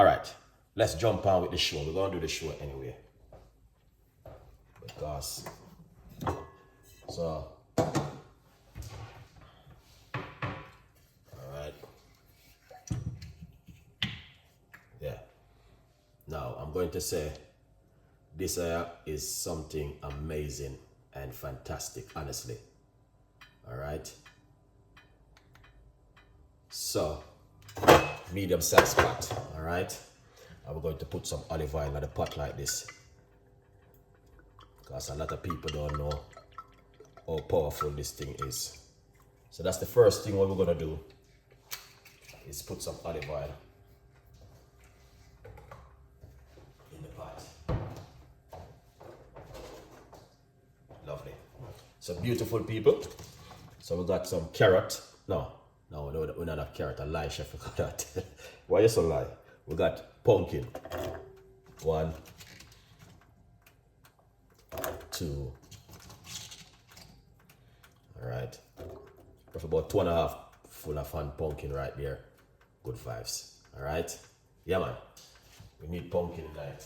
All right, let's jump on with the show. We're gonna do the show anyway. Because, so, all right. Yeah. Now, I'm going to say this is something amazing and fantastic, honestly. All right. So, medium size pot. All right. I'm going to put some olive oil in the pot like this, because a lot of people don't know how powerful this thing is. So that's the first thing what we're gonna do is put some olive oil in the pot. Lovely. So beautiful people. So we got some carrot. No, we don't have carrot. I lie, chef. Forgot that. Why you so lie? We got pumpkin. 1, 2. All right. Roughly about 2.5 full of hand pumpkin right there. Good vibes. All right. Yeah, man. We need pumpkin tonight.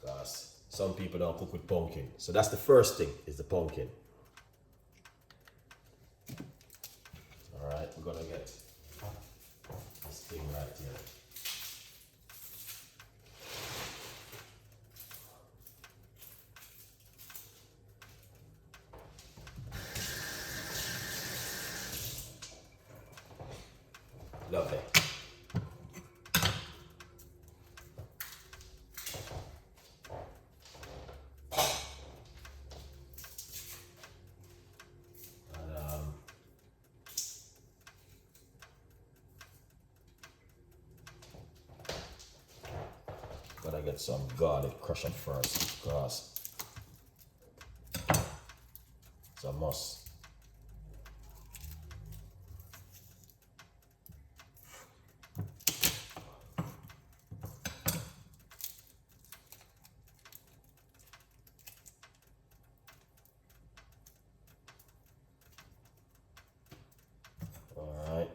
Because some people don't cook with pumpkin. So that's the first thing, is the pumpkin. All right. We're going to get this thing right here. Lovely. And, gotta get some garlic crushed up first, because it's a must. All right.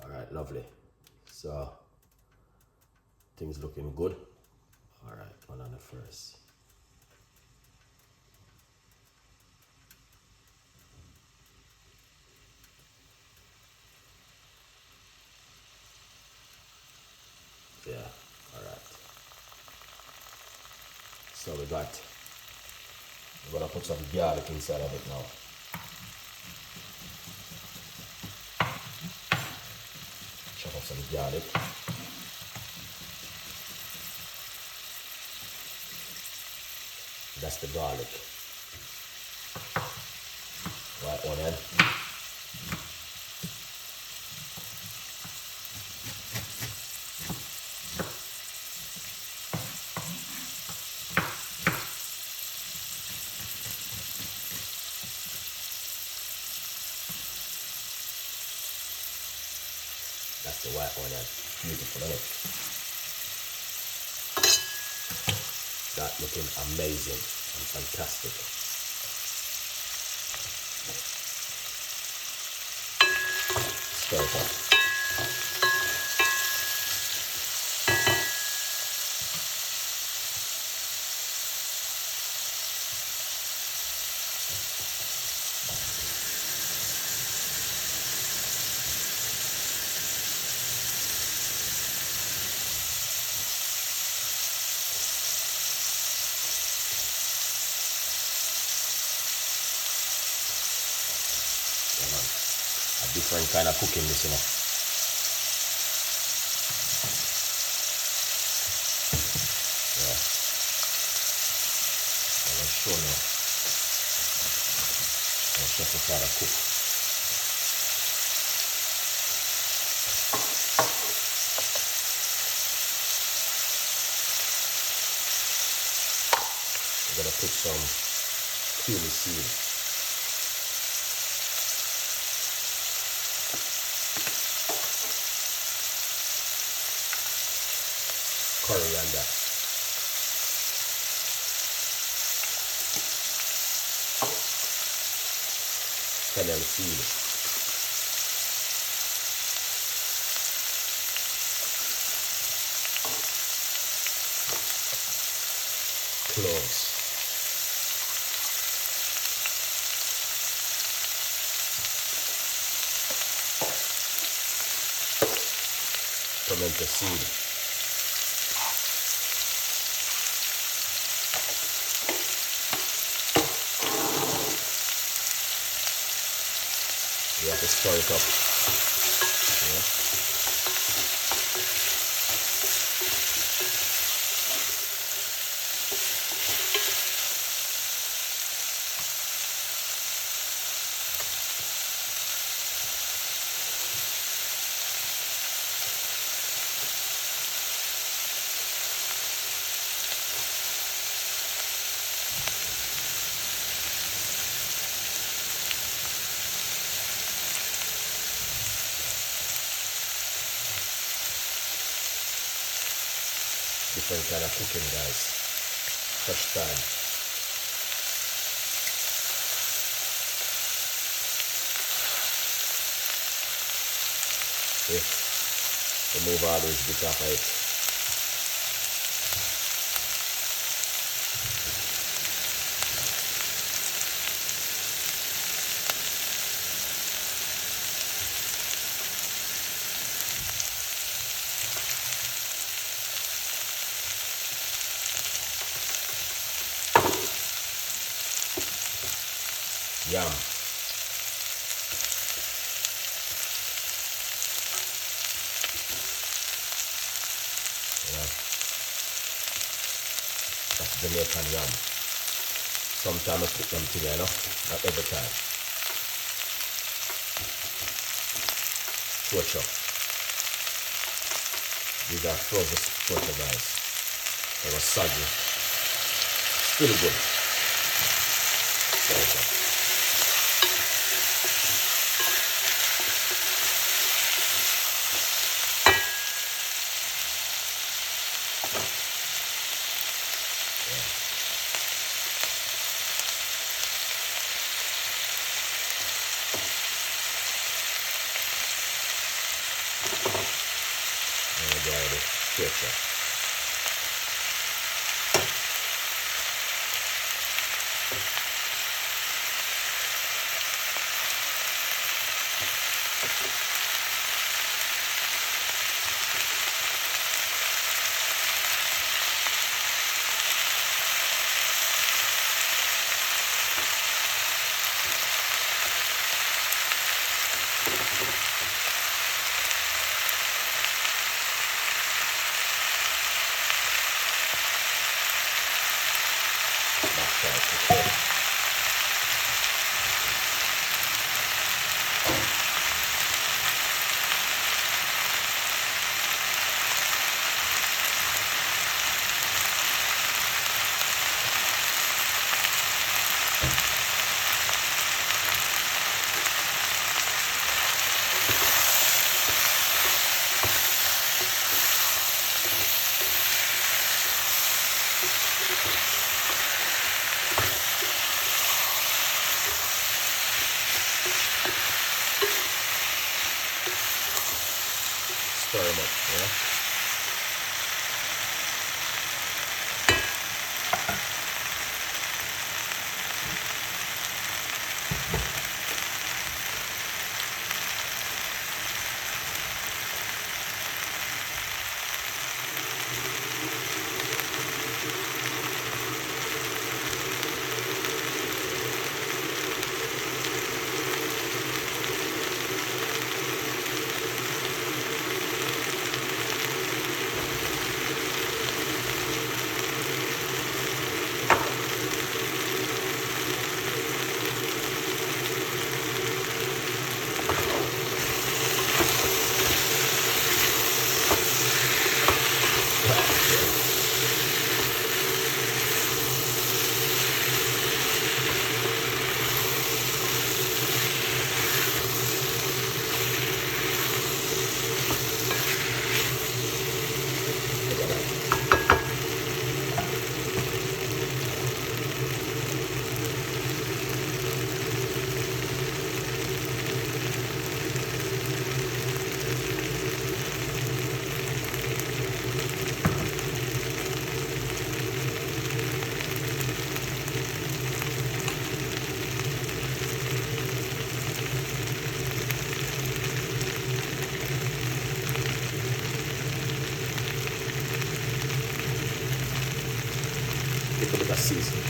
All right, lovely. So things looking good. All right, one on the first. Yeah, all right. So we're gonna put some garlic inside of it now. Chop up some garlic. That's the garlic. White onion. That's the white onion. Beautiful, isn't it? That looking amazing and fantastic. Stir it up. A different kind of cooking this, you know. show now. Our chef will try to cook. We're gonna put some cumin seed. Coriander. Fennel seed. Cloves. Pimento seed. You have to stir it up. Yeah. Different kind of cooking, guys. Fresh time. See? Remove all these bits off of it. Yum. Yeah. That's Jamaican yum. Sometimes I cook them together, not every time. Torture. These are frozen torture, guys. They were soggy. Still good. Torture. Torture. little bit of seasoning.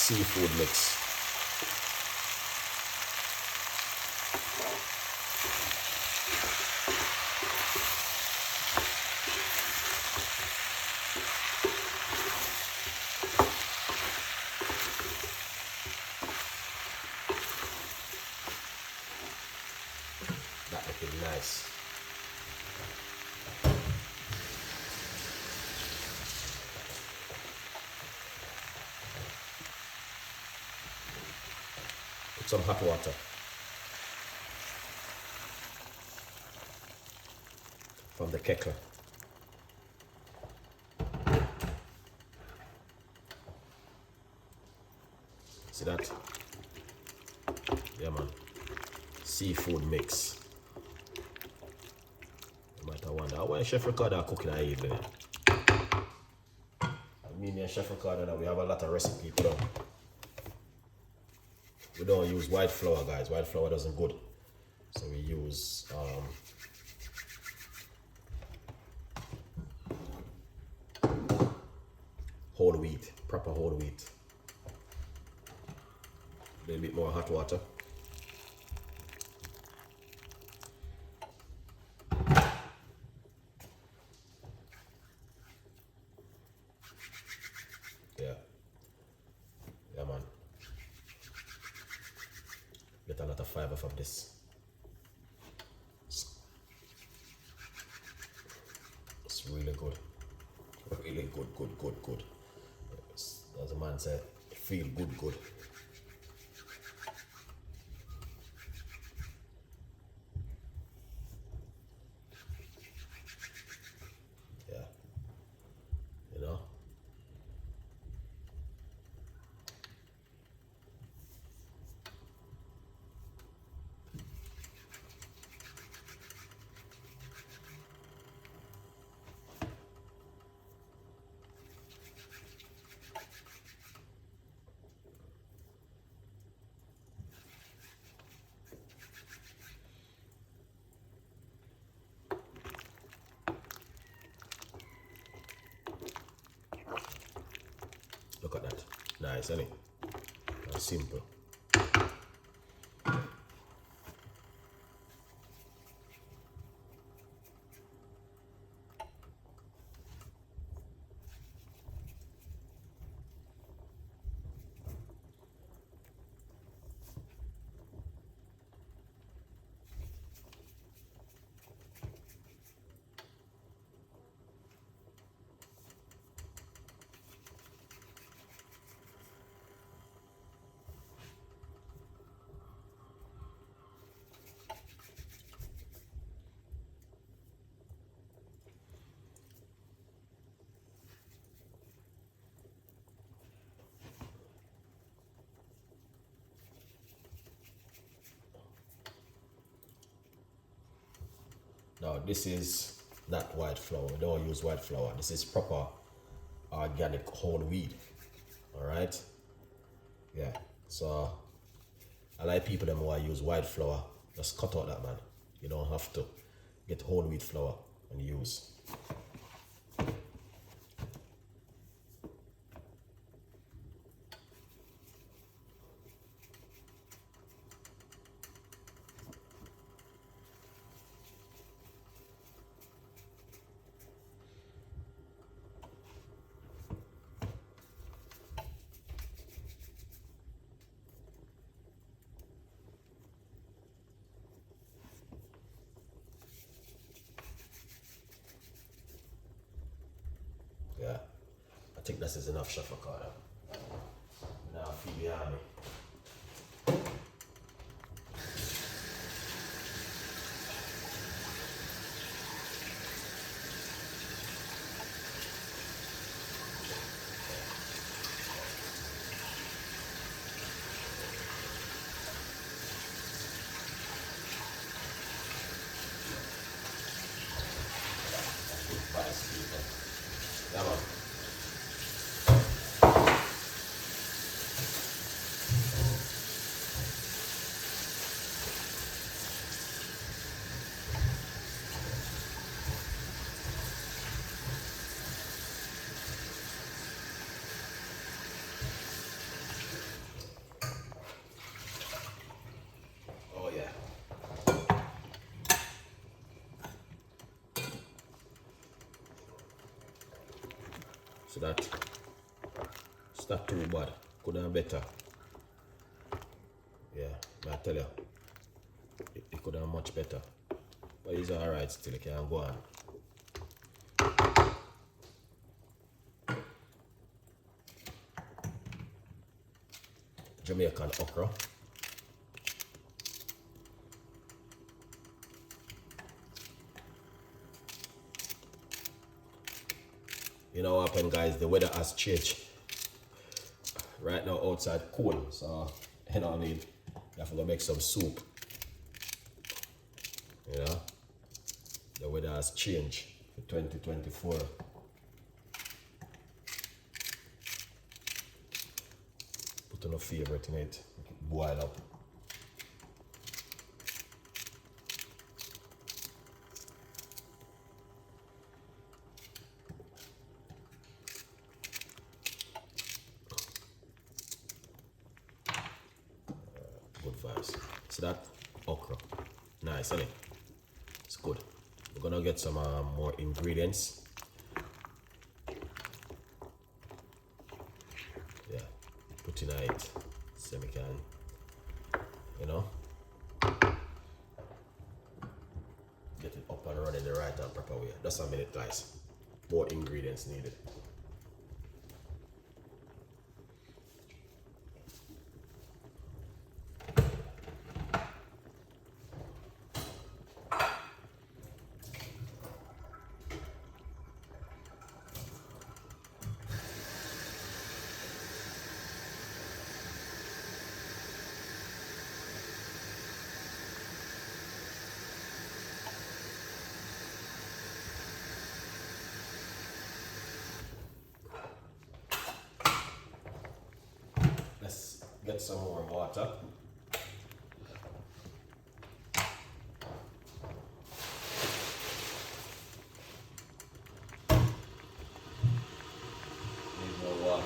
Seafood mix. That looking nice. Put some hot water. From the kettle. See that? Yeah, man. Seafood mix. You might wonder why Chef Ricardo cooking at evening. Me and Chef Ricardo, we have a lot of recipes. We don't use white flour, guys. White flour doesn't good. So we use whole wheat, proper whole wheat. A little bit more hot water. Yeah. Yeah, man. Get a lot of fiber from this. It's really good. Really good. As a man said, feel good. Yeah. You know? Look at that. Nice, isn't it? That's simple. Now this is not white flour. We don't use white flour. This is proper organic whole wheat. Alright? Yeah. So I like people them who use white flour. Just cut out that, man. You don't have to get whole wheat flour and use. Yeah, I think this is enough, Chef Ricardo. Now feed the army. So that it's not too bad. Could have better. Yeah, I tell you, it could have much better. But it's alright still, it can go on. Jamaican okra. You know what happened, guys? The weather has changed. Right now outside cold, so you know what I mean? You have to go make some soup. You know? The weather has changed for 2024. Put on a favorite in it, boil up. Good vibes. See that? Okra. Nice, isn't it? It's good. We're gonna get some more ingredients. Yeah, put in it so we can, you know, get it up and running the right and proper way. Just a minute, guys. More ingredients needed. Let's get some more water. Need more water.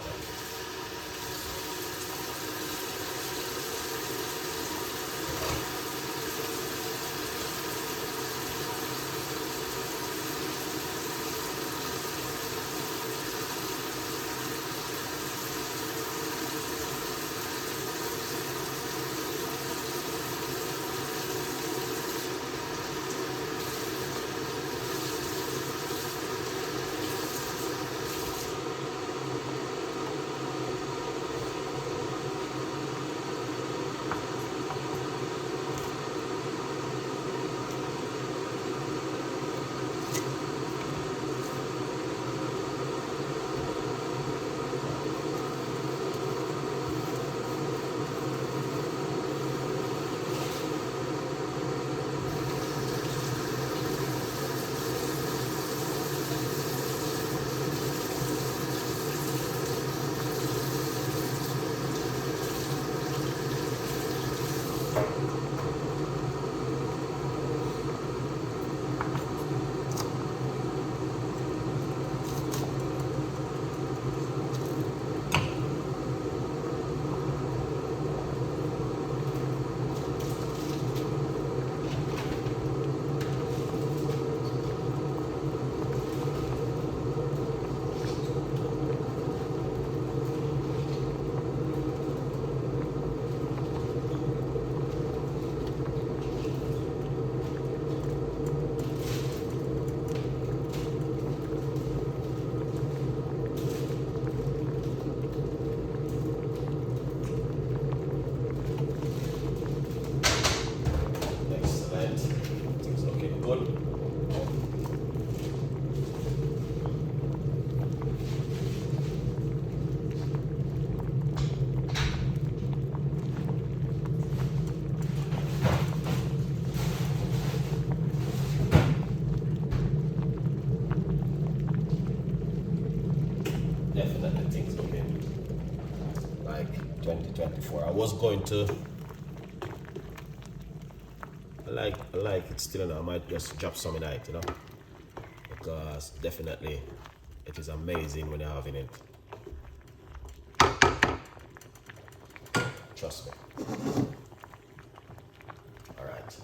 Excellent. Things looking good. Definitely things looking like 2024. I was going to I like it still, and I might just drop some in it, you know, because definitely it is amazing when you're having it. Trust me. All right.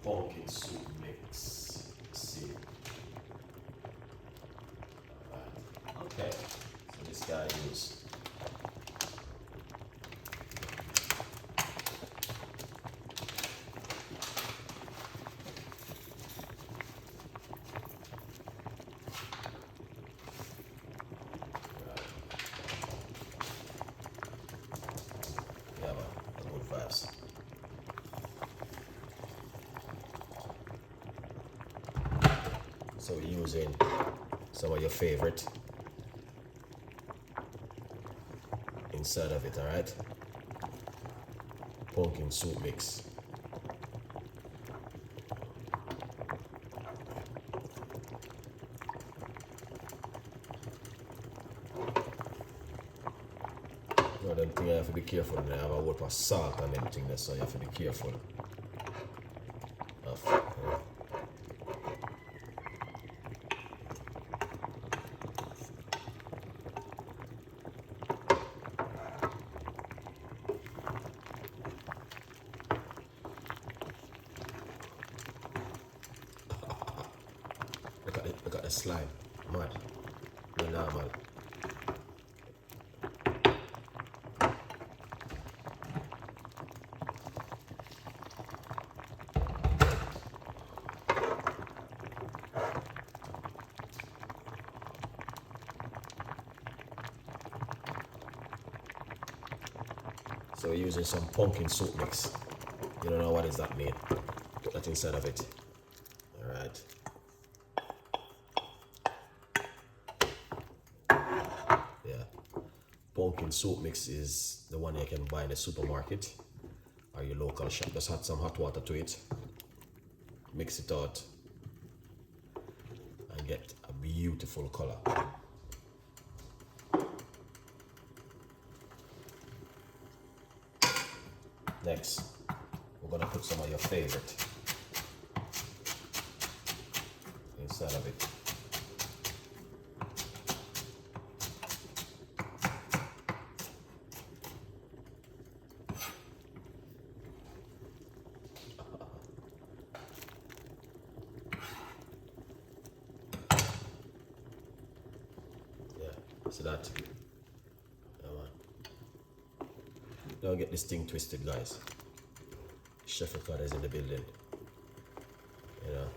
pumpkin soup mix. Let's see. Alright. Okay. So this guy use good vibes. So we're using some of your favorite inside of it, alright? Pumpkin soup mix. You know, them thing you have to be careful. They have a whole of salt and everything there, so you have to be careful of, look at the slime. Mad. No normal. So we're using some pumpkin soup mix. You don't know what is that made. Put that inside of it. Alright. Yeah. Pumpkin soup mix is the one you can buy in the supermarket or your local shop. Just add some hot water to it. Mix it out. And get a beautiful color. Next, we're gonna put some of your favorite inside of it. Yeah, see that? Yeah, man. Don't get this thing twisted, guys. Chef Ricardo is in the building. You know.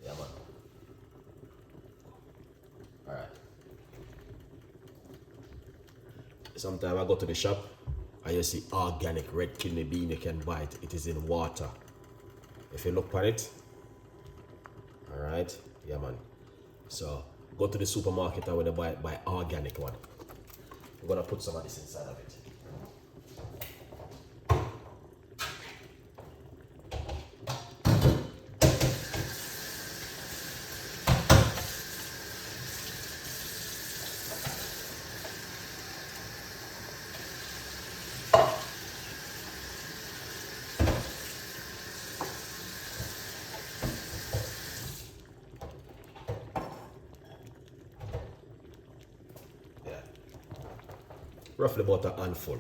Yeah, man. Alright. Sometimes I go to the shop and you see organic red kidney bean, you can buy it. It is in water. If you look at it, alright, yeah man. So go to the supermarket and when you buy organic one. We're gonna put some of this inside of it. Roughly about a handful.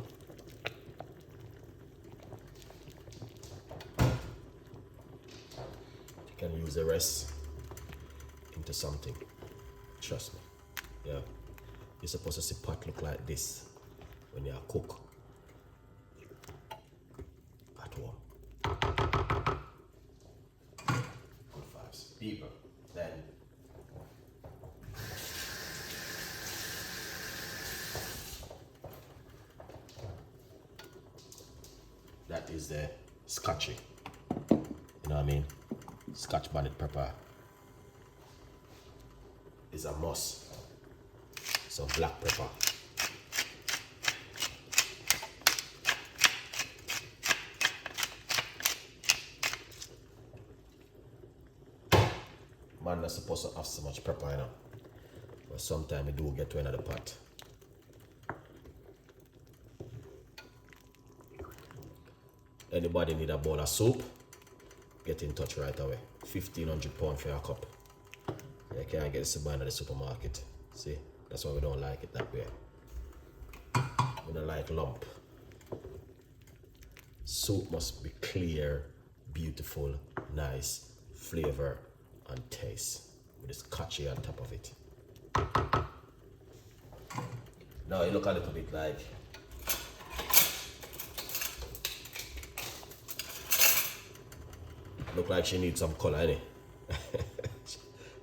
You can use the rest into something. Trust me. Yeah. You're supposed to see pot look like this when you cook at home. Good vibes. People. Then that is the scotchy. You know what I mean? Scotch bonnet pepper is a must. Some black pepper. Man, not supposed to have so much pepper, you know. But sometimes it do get to another pot. Anybody need a bowl of soup? Get in touch right away. £1,500 for your cup. You can't get this buying at the supermarket. See, that's why we don't like it that way. We don't like lump. Soup must be clear, beautiful, nice, flavor and taste with this catchy on top of it. Now you look a little bit like she needs some color, innit?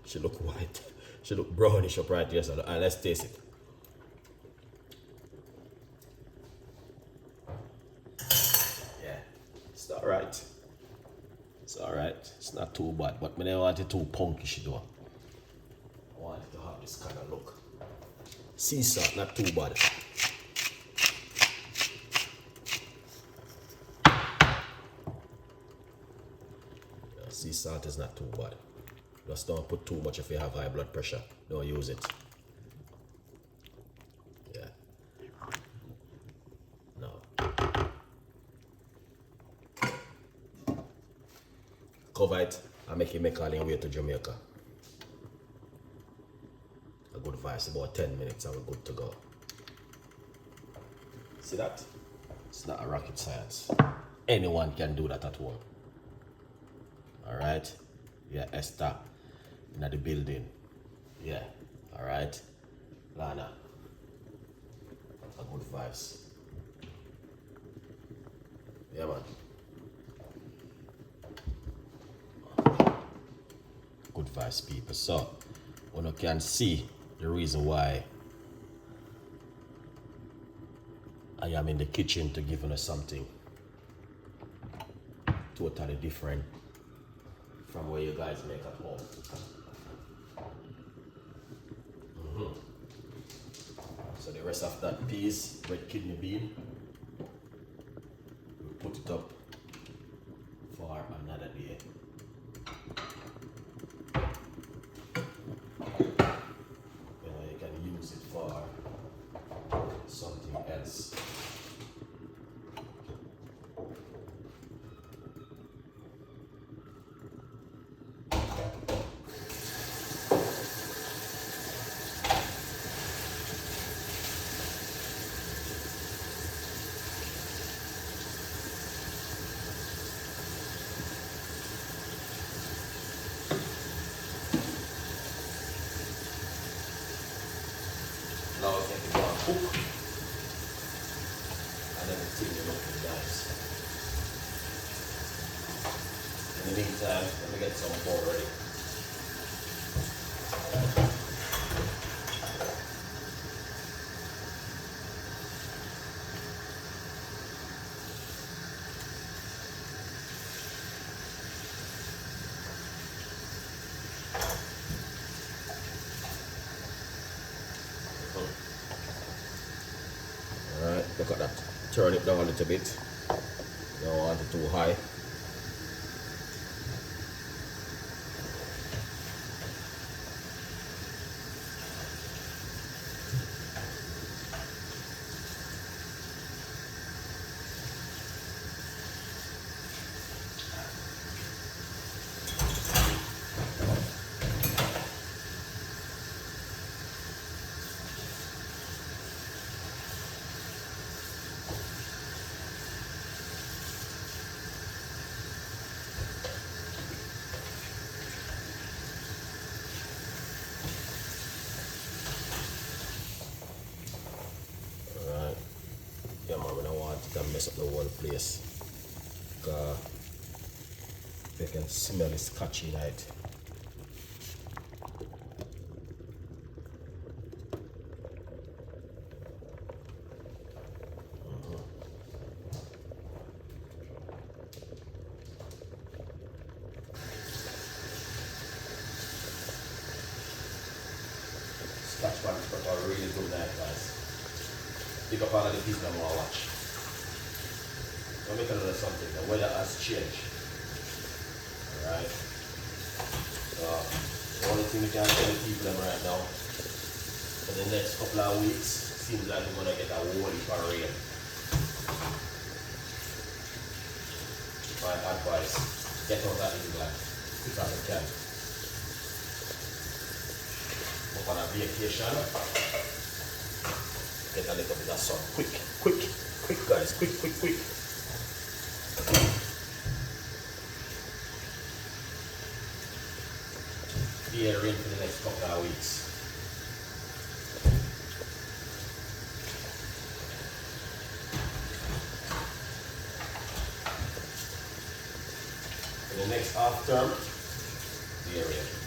She look white. She look brownish up right here. So let's taste it. Yeah, it's alright. It's alright. It's not too bad, but I don't want it too punkish though. I want it to have this kind of look. Sea salt, not too bad. Yeah, sea salt is not too bad. Just don't put too much if you have high blood pressure. Don't use it. Yeah. No. Cover it and make it make all your way to Jamaica. A good vice, about 10 minutes and we're good to go. See that? It's not a rocket science. Anyone can do that at home. Alright? Yeah, Esther in the building. Yeah, alright. Lana. A good vibes. Yeah, man. Good vibes, people. So, when you can see the reason why I am in the kitchen to give you something totally different from what you guys make at home. So the rest of that peas, red kidney bean, we put it up for another day. You can use it for something else. Now I think it's gonna cook and everything is looking nice. In the meantime, let me get some pork ready. Alright, look at that. Turn it down a little bit. Don't want it too high. Yeah, man, we don't want it to mess up the whole place. Because you can smell the scotch in it. Scotch one are really good night, guys. Pick up all of the people that want to watch. Let me tell you something, the weather has changed. Alright? So, the only thing we can tell the people them right now, for the next couple of weeks, seems like we're going to get a whole heap of rain. My advice, get out of England if you can. up on a vacation. Get a little bit of sun. Quick guys, quick. Be here in for the next couple of weeks. For the next half term, be here in.